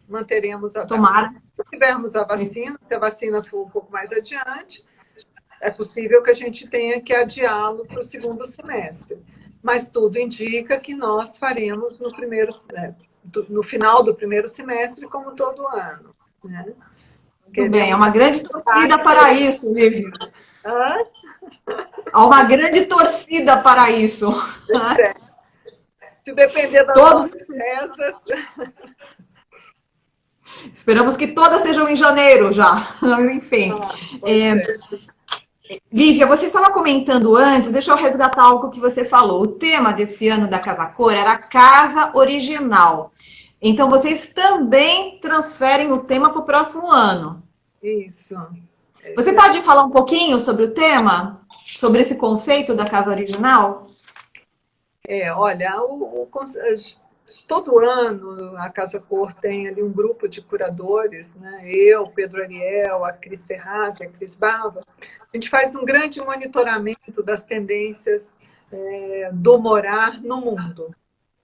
manteremos a data. Tomara. Se tivermos a vacina, se a vacina for um pouco mais adiante, é possível que a gente tenha que adiá-lo para o segundo semestre. Mas tudo indica que nós faremos no final do primeiro semestre, como todo ano. Né? Tudo bem, é uma grande torcida para isso, Lívia. Há uma grande torcida para isso. Se depender das nossas rezas. Esperamos que todas sejam em janeiro já. Mas, enfim. Lívia, você estava comentando antes, deixa eu resgatar algo que você falou. O tema desse ano da Casa Cor era Casa Original. Então, vocês também transferem o tema para o próximo ano. Isso. Você pode falar um pouquinho sobre o tema? Sobre esse conceito da Casa Original? Olha, todo ano a Casa Cor tem ali um grupo de curadores, né? Eu, Pedro Ariel, a Cris Ferraz e a Cris Bava. A gente faz um grande monitoramento das tendências do morar no mundo.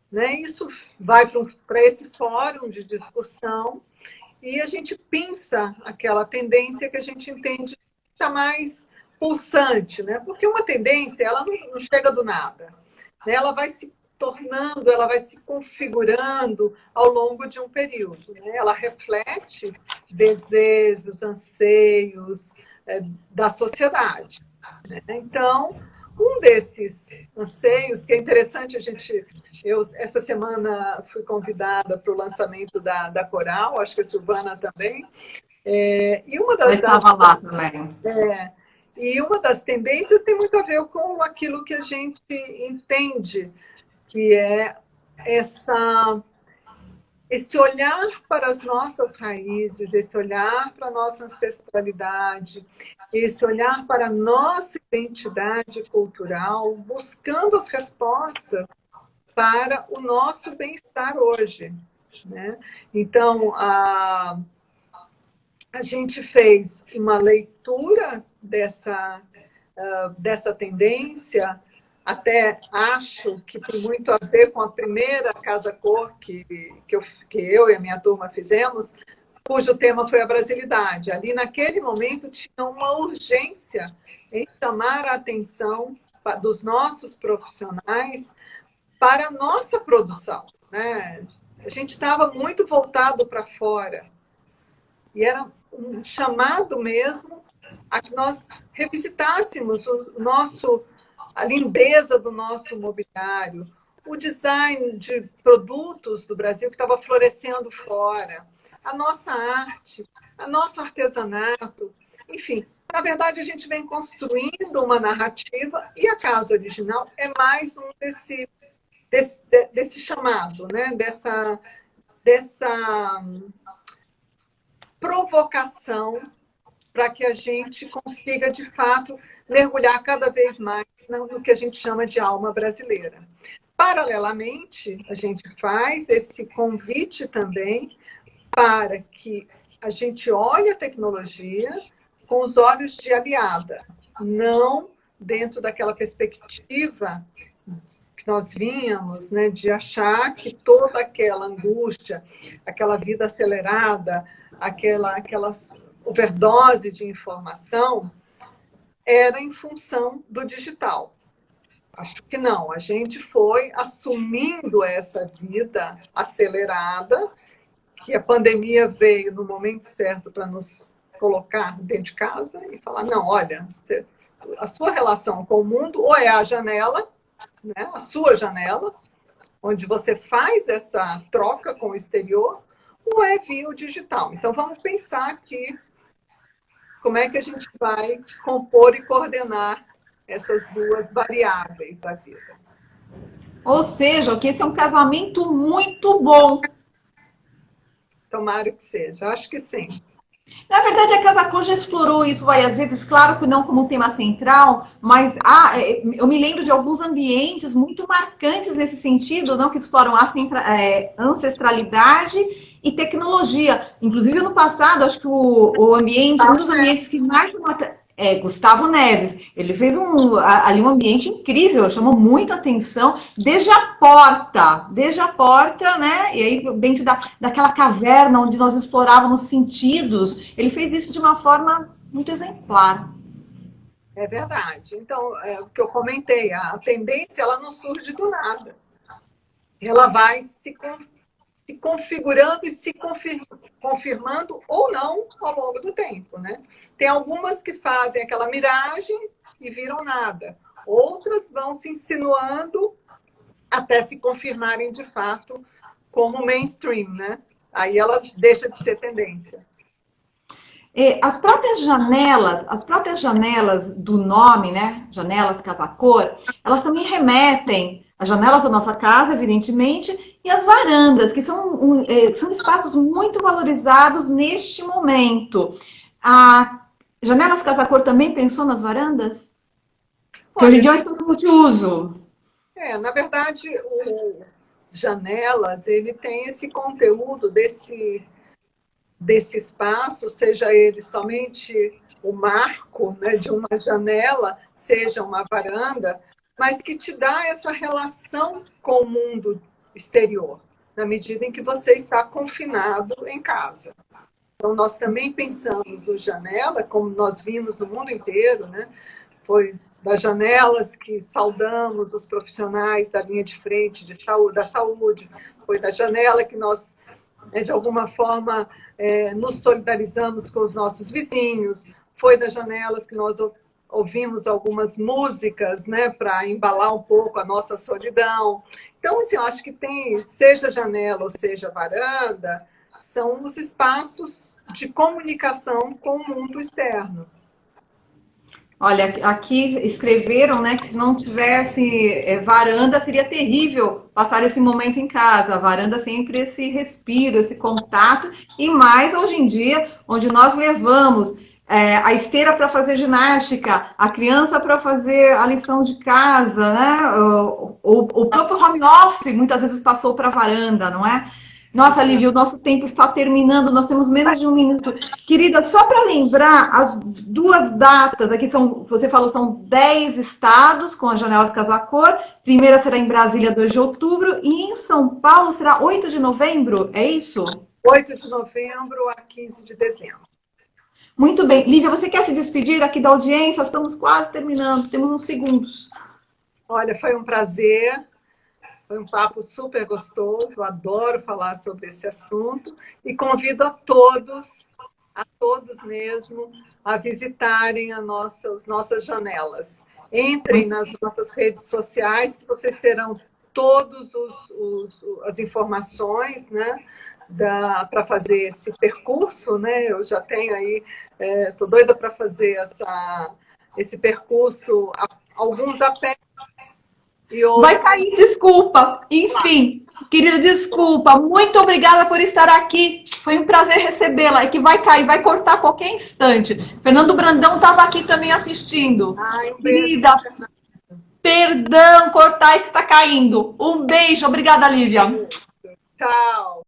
Né? Isso vai para esse fórum de discussão e a gente pinça aquela tendência que a gente entende que está mais pulsante, né? Porque uma tendência ela não chega do nada. Né? Ela vai se tornando, ela vai se configurando ao longo de um período. Né? Ela reflete desejos, anseios da sociedade. Né? Então, um desses anseios, que é interessante, eu essa semana fui convidada para o lançamento da Coral, acho que a Silvana também, e uma das... Eu estava lá também. E uma das tendências tem muito a ver com aquilo que a gente entende, que é esse olhar para as nossas raízes, esse olhar para a nossa ancestralidade, esse olhar para a nossa identidade cultural, buscando as respostas para o nosso bem-estar hoje. Né? Então, a gente fez uma leitura dessa tendência, até acho que tem muito a ver com a primeira Casa Cor que eu e a minha turma fizemos, cujo tema foi a brasilidade. Ali, naquele momento, tinha uma urgência em chamar a atenção dos nossos profissionais para a nossa produção. Né? A gente estava muito voltado para fora. E era um chamado mesmo a que nós revisitássemos a lindeza do nosso mobiliário, o design de produtos do Brasil que estava florescendo fora, a nossa arte, o nosso artesanato, enfim. Na verdade, a gente vem construindo uma narrativa e a Casa Original é mais um desse chamado, né? dessa provocação para que a gente consiga, de fato, mergulhar cada vez mais no que a gente chama de alma brasileira. Paralelamente, a gente faz esse convite também para que a gente olhe a tecnologia com os olhos de aliada, não dentro daquela perspectiva que nós vínhamos, né, de achar que toda aquela angústia, aquela vida acelerada, aquela overdose de informação era em função do digital. Acho que não. A gente foi assumindo essa vida acelerada, que a pandemia veio no momento certo para nos colocar dentro de casa e falar, não, olha, a sua relação com o mundo ou é a janela, né, a sua janela, onde você faz essa troca com o exterior, ou é via o digital. Então, vamos pensar aqui como é que a gente vai compor e coordenar essas duas variáveis da vida. Ou seja, que esse é um casamento muito bom. Tomara que seja, acho que sim. Na verdade, a Casa Cor já explorou isso várias vezes, claro que não como tema central, mas eu me lembro de alguns ambientes muito marcantes nesse sentido, não, que exploram ancestralidade e tecnologia. Inclusive, ano passado, acho que um dos ambientes que mais chamou Gustavo Neves. Ele fez ali um ambiente incrível, chamou muito atenção, desde a porta, né? E aí, dentro daquela caverna onde nós explorávamos sentidos, ele fez isso de uma forma muito exemplar. É verdade. Então, o que eu comentei, a tendência ela não surge do nada. Ela vai se configurando e se confirmando ou não ao longo do tempo, né? Tem algumas que fazem aquela miragem e viram nada. Outras vão se insinuando até se confirmarem de fato como mainstream, né? Aí ela deixa de ser tendência. As próprias janelas do nome, né? Janelas Casa Cor, elas também remetem às janelas da nossa casa, evidentemente, e as varandas, que são espaços muito valorizados neste momento. A Janelas Casa Cor também pensou nas varandas? Que hoje em dia estão multiuso. Na verdade, o Janelas, ele tem esse conteúdo desse espaço, seja ele somente o marco, né, de uma janela, seja uma varanda, mas que te dá essa relação com o mundo exterior, na medida em que você está confinado em casa. Então, nós também pensamos no janela, como nós vimos no mundo inteiro, né? Foi das janelas que saudamos os profissionais da linha de frente da saúde, foi da janela que nós, de alguma forma, nos solidarizamos com os nossos vizinhos, foi das janelas que nós ouvimos algumas músicas, né, para embalar um pouco a nossa solidão. Então, assim, eu acho que seja janela ou seja varanda, são os espaços de comunicação com o mundo externo. Olha, aqui escreveram, né, que se não tivesse varanda, seria terrível passar esse momento em casa. A varanda sempre esse respiro, esse contato, e mais hoje em dia, onde nós levamos a esteira para fazer ginástica, a criança para fazer a lição de casa, né? O próprio home office muitas vezes passou para a varanda, não é? Nossa, Lívia, o nosso tempo está terminando, nós temos menos de um minuto. Querida, só para lembrar, as duas datas aqui você falou, são 10 estados com as janelas Casa Cor. Primeira será em Brasília, 2 de outubro, e em São Paulo será 8 de novembro, é isso? 8 de novembro a 15 de dezembro. Muito bem. Lívia, você quer se despedir aqui da audiência? Estamos quase terminando, temos uns segundos. Olha, foi um prazer. Foi um papo super gostoso, eu adoro falar sobre esse assunto e convido a todos a todos mesmo a visitarem as nossas janelas. Entrem nas nossas redes sociais, que vocês terão todas as informações, né, para fazer esse percurso, né? Eu já tenho aí, estou doida para fazer esse percurso, alguns a pé e outros... Vai cair, desculpa. Enfim, querida, desculpa. Muito obrigada por estar aqui. Foi um prazer recebê-la. É que vai cair, vai cortar a qualquer instante. Fernando Brandão estava aqui também assistindo. Ai, um Querida, beijo. perdão, cortar que está caindo. Um beijo. Obrigada, Lívia. Tchau.